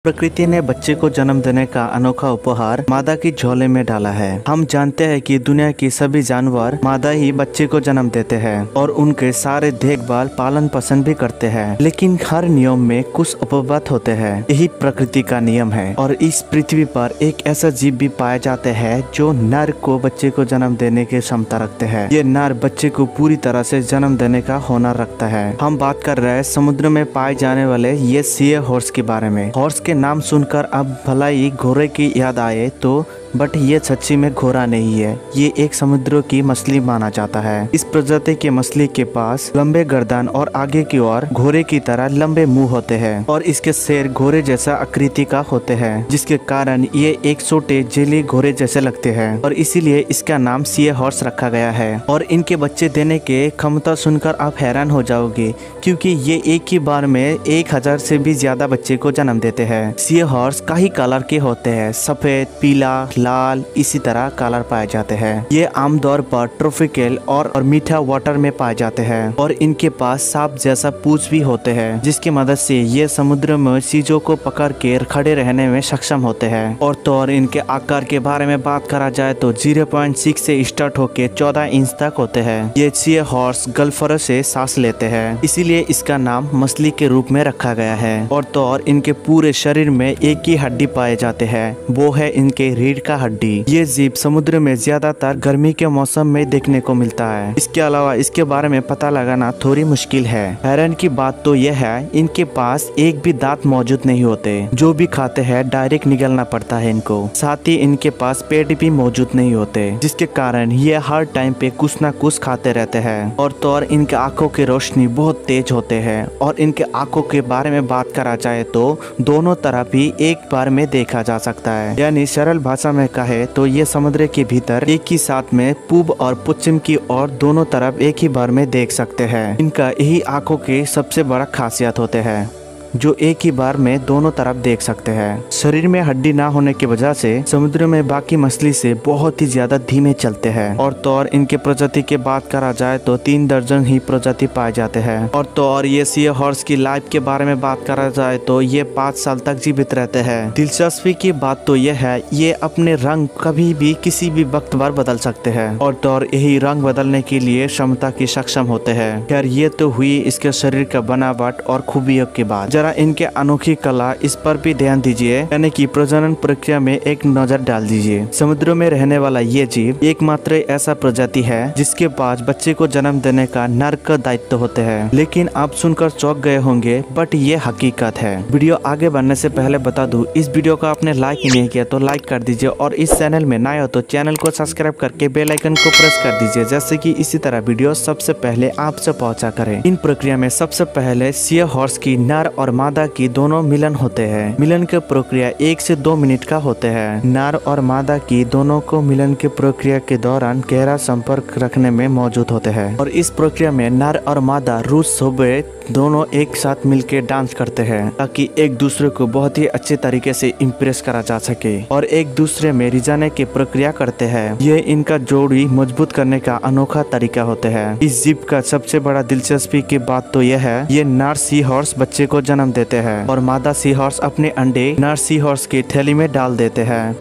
प्रकृति ने बच्चे को जन्म देने का अनोखा उपहार मादा की झोले में डाला है। हम जानते हैं कि दुनिया की सभी जानवर मादा ही बच्चे को जन्म देते हैं और उनके सारे देखभाल पालन पोषण भी करते हैं, लेकिन हर नियम में कुछ अपवाद होते हैं। यही प्रकृति का नियम है और इस पृथ्वी पर एक ऐसा जीव भी पाया जाता है जो नर को बच्चे को जन्म देने की क्षमता रखते हैं। ये नर बच्चे को पूरी तरह से जन्म देने का हुनर रखता है। हम बात कर रहे हैं समुद्र में पाए जाने वाले ये सी हॉर्स के बारे में। हॉर्स के नाम सुनकर अब भला ही घोड़े की याद आए तो बट ये सच्ची में घोड़ा नहीं है, ये एक समुद्र की मछली माना जाता है। इस प्रजाति के मछली के पास लंबे गर्दन और आगे की ओर घोड़े की तरह लंबे मुंह होते हैं और इसके सिर घोड़े जैसा आकृति का होते हैं, जिसके कारण ये एक छोटे जेली घोड़े जैसे लगते हैं और इसीलिए इसका नाम सी हॉर्स रखा गया है। और इनके बच्चे देने के क्षमता सुनकर आप हैरान हो जाओगे, क्योंकि ये एक ही बार में 1000 से भी ज्यादा बच्चे को जन्म देते हैं। सी हॉर्स कई कलर के होते हैं, सफेद, पीला, लाल, इसी तरह कलर पाए जाते हैं। ये आमतौर पर ट्रॉपिकल और मीठा वाटर में पाए जाते हैं और इनके पास सांप जैसा पूंछ भी होते हैं, जिसकी मदद से ये समुद्र में चीजों को पकड़ के खड़े रहने में सक्षम होते हैं। और इनके आकार के बारे में बात करा जाए तो 0.6 से स्टार्ट होके 14 इंच तक होते हैं। ये सी हॉर्स गल्फर से सांस लेते हैं, इसीलिए इसका नाम मछली के रूप में रखा गया है। और इनके पूरे शरीर में एक ही हड्डी पाए जाते हैं, वो है इनके रीढ़ का हड्डी। ये जीव समुद्र में ज्यादातर गर्मी के मौसम में देखने को मिलता है। इसके अलावा इसके बारे में पता लगाना थोड़ी मुश्किल है। हैरान की बात तो यह है, इनके पास एक भी दांत मौजूद नहीं होते, जो भी खाते हैं डायरेक्ट निगलना पड़ता है इनको। साथ ही इनके पास पेट भी मौजूद नहीं होते, जिसके कारण ये हर टाइम पे कुछ ना कुछ खाते रहते हैं। और इनके आंखों की रोशनी बहुत तेज होते हैं और इनके आंखों के बारे में बात करा जाए तो दोनों तरफ ही एक बार में देखा जा सकता है। यानी सरल भाषा में कहे तो ये समुद्र के भीतर एक ही साथ में पूर्व और पश्चिम की ओर दोनों तरफ एक ही बार में देख सकते हैं। इनका यही आंखों की सबसे बड़ा खासियत होते हैं, जो एक ही बार में दोनों तरफ देख सकते हैं। शरीर में हड्डी ना होने की वजह से समुद्र में बाकी मछली से बहुत ही ज्यादा धीमे चलते हैं। और इनके प्रजाति की बात करा जाए तो 3 दर्जन ही प्रजाति पाए जाते हैं। और ये सी हॉर्स की लाइफ के बारे में बात करा जाए तो ये 5 साल तक जीवित रहते हैं। दिलचस्पी की बात तो यह है, ये अपने रंग कभी भी किसी भी वक्त पर बदल सकते हैं और यही रंग बदलने के लिए क्षमता की सक्षम होते हैं। खैर ये तो हुई इसके शरीर का बनावट और खूबियों की बात। इनके अनोखी कला, इस पर भी ध्यान दीजिए, यानी कि प्रजनन प्रक्रिया में एक नजर डाल दीजिए। समुद्र में रहने वाला ये जीव एकमात्र ऐसा प्रजाति है जिसके पास बच्चे को जन्म देने का नर का दायित्व होते हैं। लेकिन आप सुनकर चौंक गए होंगे, बट ये हकीकत है। वीडियो आगे बढ़ने से पहले बता दूं, इस वीडियो को आपने लाइक नहीं किया तो लाइक कर दीजिए और इस चैनल में नए हो तो चैनल को सब्सक्राइब करके बेल आइकन को प्रेस कर दीजिए, जैसे कि इसी तरह वीडियो सबसे पहले आपसे पहुंचा करें। इन प्रक्रिया में सबसे पहले सी हॉर्स की नर और मादा की दोनों मिलन होते हैं। मिलन की प्रक्रिया 1 से 2 मिनट का होते हैं। नर और मादा की दोनों को मिलन की प्रक्रिया के दौरान गहरा संपर्क रखने में मौजूद होते हैं और इस प्रक्रिया में नर और मादा रोज सुबह दोनों एक साथ मिलकर डांस करते हैं, ताकि एक दूसरे को बहुत ही अच्छे तरीके से इम्प्रेस करा जा सके और एक दूसरे में रिझाने की प्रक्रिया करते हैं। ये इनका जोड़ी मजबूत करने का अनोखा तरीका होते हैं। इस जीव का सबसे बड़ा दिलचस्पी की बात तो यह है, ये नर सी हॉर्स बच्चे को जन्म देते हैं और मादा सी हॉर्स अपने अंडे नर सी हॉर्स की थैली में डाल देते हैं।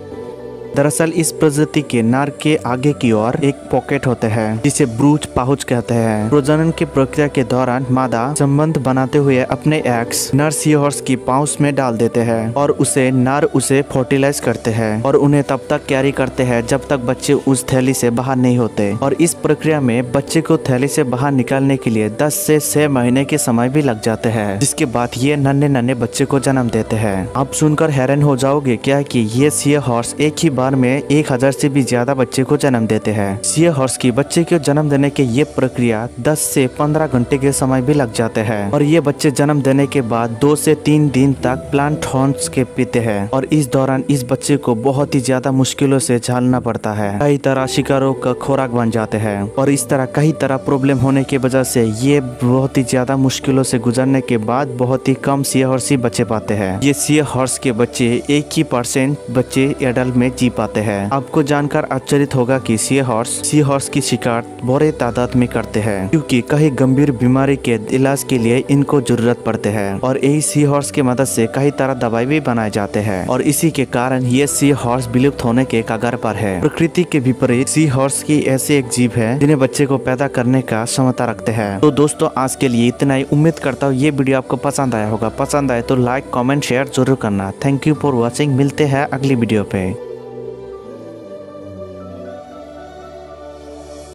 दरअसल इस प्रजाति के नर के आगे की ओर एक पॉकेट होते हैं, जिसे ब्रूच पाउच कहते हैं। प्रजनन की प्रक्रिया के दौरान मादा संबंध बनाते हुए अपने एग्स नर सी हॉर्स की पाउच में डाल देते हैं और नर उसे फर्टिलाइज करते हैं और उन्हें तब तक कैरी करते हैं जब तक बच्चे उस थैली से बाहर नहीं होते। और इस प्रक्रिया में बच्चे को थैली से बाहर निकालने के लिए 10 से 6 महीने के समय भी लग जाते हैं, जिसके बाद ये नन्हे नन्हे बच्चे को जन्म देते हैं। आप सुनकर हैरान हो जाओगे क्या कि ये सी हॉर्स एक ही में 1000 से भी ज्यादा बच्चे को जन्म देते हैं। सी हॉर्स की बच्चे को जन्म देने के ये प्रक्रिया 10 से 15 घंटे के समय भी लग जाते हैं और ये बच्चे जन्म देने के बाद 2 से 3 दिन तक प्लांट हॉर्न्स के पीते हैं और इस दौरान इस बच्चे को बहुत ही ज्यादा मुश्किलों से झेलना पड़ता है। कई तरह शिकारों का खुराक बन जाते हैं और इस तरह कई तरह प्रॉब्लम होने की वजह से ये बहुत ही ज्यादा मुश्किलों से गुजरने के बाद बहुत ही कम सी हॉर्स ही बच्चे पाते हैं। ये सी हॉर्स के बच्चे 1% बच्चे एडल्ट में जी पाते हैं। आप आपको जानकर आश्चर्य होगा कि सी हॉर्स की शिकार बड़े तादाद में करते हैं, क्योंकि कई गंभीर बीमारी के इलाज के लिए इनको जरूरत पड़ते हैं। और यही सी हॉर्स की मदद से कई तरह दवाई भी बनाए जाते हैं और इसी के कारण ये सी हॉर्स विलुप्त होने के कगार पर है। प्रकृति के विपरीत सी हॉर्स की ऐसे एक जीव है जिन्हें बच्चे को पैदा करने का क्षमता रखते हैं। तो दोस्तों आज के लिए इतना ही। उम्मीद करता हूँ ये वीडियो आपको पसंद आया होगा। पसंद आए तो लाइक कमेंट शेयर जरूर करना। Thank you for watching. मिलते हैं अगली वीडियो पे।